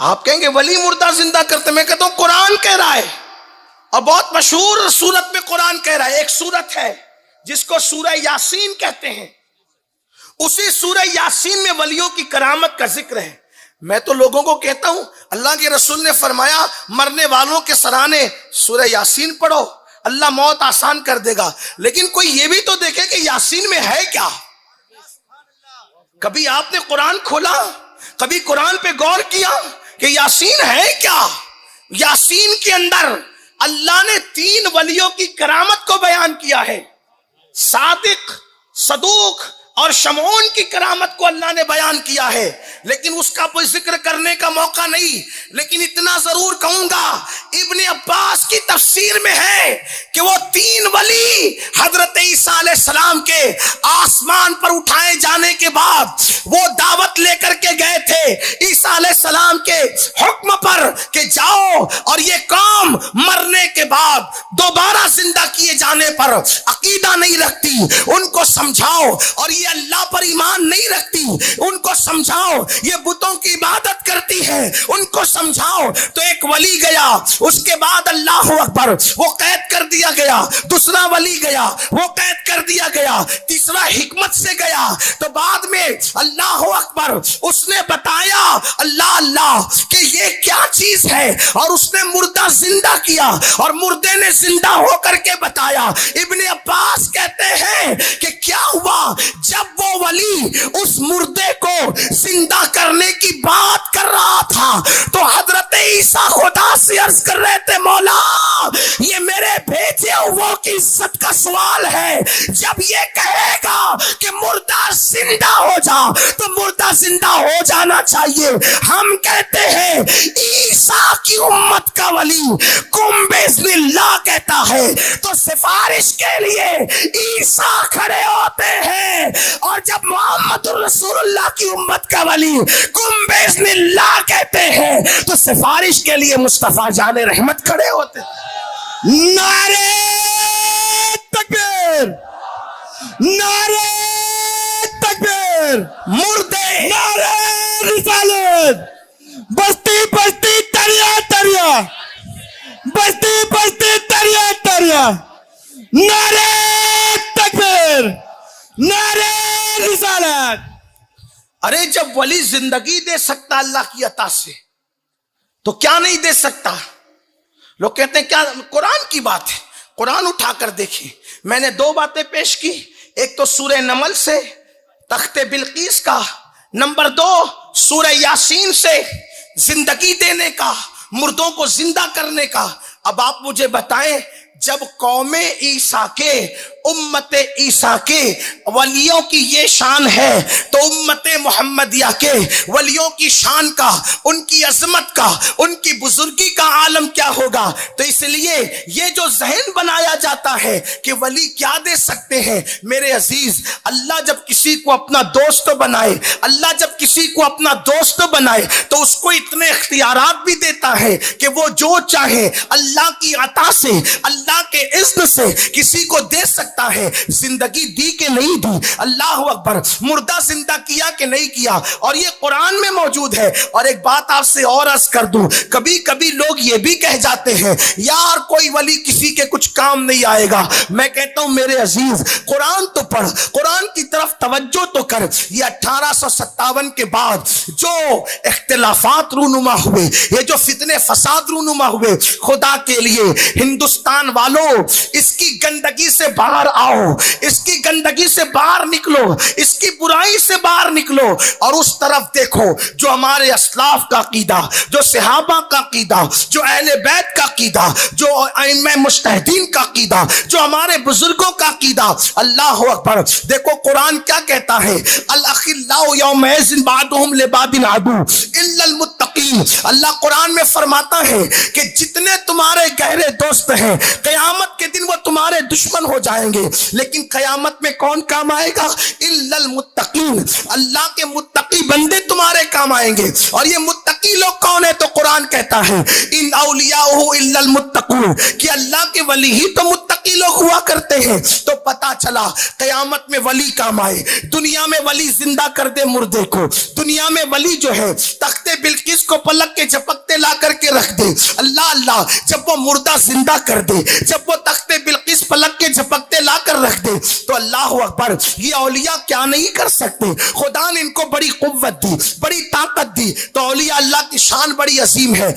آپ کہیں گے ولی مردہ زندہ کرتے، میں کہتا ہوں قرآن کہہ رہا ہے، اور بہت مشہور صورت میں قرآن کہہ رہا ہے. ایک صورت ہے جس کو سورہ یاسین کہتے ہیں، اسی سورہ یاسین میں ولیوں کی کرامت کا ذکر ہے. میں تو لوگوں کو کہتا ہوں اللہ کے رسول نے فرمایا مرنے والوں کے سرانے سورہ یاسین پڑھو، اللہ موت آسان کر دے گا. لیکن کوئی یہ بھی تو دیکھے کہ یاسین میں ہے کیا. کبھی آپ نے قرآن کھولا، کبھی قرآن پہ غور کیا کہ یاسین ہے کیا؟ یاسین کے اندر اللہ نے 3 ولیوں کی کرامت کو بیان کیا ہے. صادق، صدوق اور شمعون کی کرامت کو اللہ نے بیان کیا ہے، لیکن اس کا کوئی ذکر کرنے کا موقع نہیں. لیکن اتنا ضرور کہوں گا ابن عباس کی تفسیر میں ہے کہ وہ 3 ولی حضرت عیسیٰ علیہ السلام کے آسمان پر اٹھائے جانے کے بعد وہ دعوت لے کر کے گئے تھے عیسیٰ علیہ السلام کے حکم پر کہ جاؤ اور یہ قوم مرنے کے بعد دوبارہ زندہ کیے جانے پر عقیدہ نہیں رکھتی، ان کو سمجھاؤ. اور یہ اللہ پر ایمان نہیں رکھتی، ان کو سمجھاؤ. یہ بتوں کی عبادت کرتی ہے، ان کو سمجھاؤ. تو ایک ولی گیا، اس کے بعد اللہ اکبر وہ قید کر دیا گیا. دوسرا ولی گیا، وہ قید کر دیا گیا. تیسرا حکمت سے گیا. تو بعد میں اللہ اکبر اس نے بتایا اللہ اللہ کہ یہ کیا چیز ہے، اور اس نے مردہ زندہ کیا اور مردے نے زندہ ہو کر کے بتایا. ابن عباس کہتے ہیں کہ کیا ہوا جب وہ ولی اس مردے کو زندہ کرنے کی بات کر رہا تھا تو حضرت عیسیٰ خدا سے عرض کر رہے تھے مولا یہ میرے بھیجے ہوئے کی عزت کا سوال ہے. جب یہ کہے گا کہ مردہ زندہ ہو جا تو مردہ زندہ ہو جانا چاہیے. ہم کہتے ہیں عیسیٰ کی امت کا ولی کم بِإِذْنِ اللہ کہتا ہے تو سفارش کے لیے عیسیٰ کھڑے ہوتے ہیں، اور جب محمد رسول اللہ کی امت کا ولی کم بِإِذْنِ اللہ کہتے ہیں تو سفارش کے لیے مصطفیٰ جان رحمت کھڑے ہوتے ہیں. نعرہ تکبیر، نعرہ تکبیر، مردے، نعرہ رسالت، بستی بستی تریا تریا، بستی بستی تریا تریا، نعرہ تکبیر، نعرہ رسالت. ارے جب ولی زندگی دے سکتا اللہ کی عطا سے تو کیا نہیں دے سکتا؟ لوگ کہتے ہیں کیا قرآن کی بات ہے، قرآن اٹھا کر دیکھیں. میں نے 2 باتیں پیش کی، ایک تو سورہ نمل سے تخت بلقیس کا، نمبر 2 سورہ یاسین سے زندگی دینے کا، مردوں کو زندہ کرنے کا. اب آپ مجھے بتائیں جب قوم عیسیٰ کے، امت عیسیٰ کے ولیوں کی یہ شان ہے تو امت محمدیہ کے ولیوں کی شان کا، ان کی عظمت کا، ان کی بزرگی کا عالم کیا ہوگا؟ تو اس لیے یہ جو ذہن بنایا جاتا ہے کہ ولی کیا دے سکتے ہیں، میرے عزیز اللہ جب کسی کو اپنا دوست بنائے، اللہ جب کسی کو اپنا دوست بنائے تو اس کو اتنے اختیارات بھی دیتا ہے کہ وہ جو چاہے اللہ کی عطا سے، اللہ کے اذن سے کسی کو دے سکتا ہے. زندگی دی کہ نہیں دی؟ اللہ اکبر. مردہ زندہ کیا کہ نہیں کیا؟ اور یہ قرآن میں موجود ہے. اور ایک بات آپ سے اور عرض کر دوں، کبھی کبھی لوگ یہ بھی کہہ جاتے ہیں یار کوئی ولی کسی کے کچھ کام نہیں آئے گا. میں کہتا ہوں میرے عزیز قرآن تو پڑھ، قرآن کی طرف توجہ تو کر. یہ 1857 کے بعد جو اختلافات رونما ہوئے، یہ جو فتنے فساد رونما ہوئے، خدا کے لیے ہندوستان والوں اس کی گندگی سے باہر آؤ، اس کی گندگی سے باہر نکلو، اس کی برائی سے باہر نکلو اور اس طرف دیکھو جو ہمارے اسلاف کا عقیدہ، جو صحابہ کا عقیدہ، جو اہل بیت کا عقیدہ، جو ائمہ مجتہدین کا عقیدہ، جو ہمارے بزرگوں کا عقیدہ. اللہ اکبر. دیکھو قرآن کیا کہتا ہے، الاخلاء یومئذ بعضهم لبعض عدو الا المتقین. اللہ قرآن میں فرماتا ہے کہ جتنے تمہارے گہرے دوست ہیں قیامت کے دن وہ تمہارے دشمن ہو جائیں گے، لیکن قیامت میں کون کام آئے گا؟ الا المتقین، اللہ کے متقی بندے تمہارے کام آئیں گے۔ اور یہ متقی لوگ کون ہے؟ تو قرآن کہتا ہے ان اولیاءہ الا المتقون، کہ اللہ کے ولی ہی تو متقی لوگ ہوا کرتے ہیں۔ تو پتا چلا قیامت میں ولی کام آئے، دنیا میں ولی زندہ کر دے مردے کو، دنیا میں ولی جو ہے تخت بلقیس کو پلک کے جھپکتے لا کر کے رکھ دے، اللہ اللہ، جب وہ مردہ زندہ کر دے، جب وہ تخت بلقیس پلک کے جھپکتے لا کر رکھ دے، تو اللہ اکبر، یہ اولیاء کیا نہیں کر سکتے؟ خدا نے ان کو بڑی قوت دی، بڑی طاقت دی، تو اولیاء اللہ کی شان بڑی عظیم ہے۔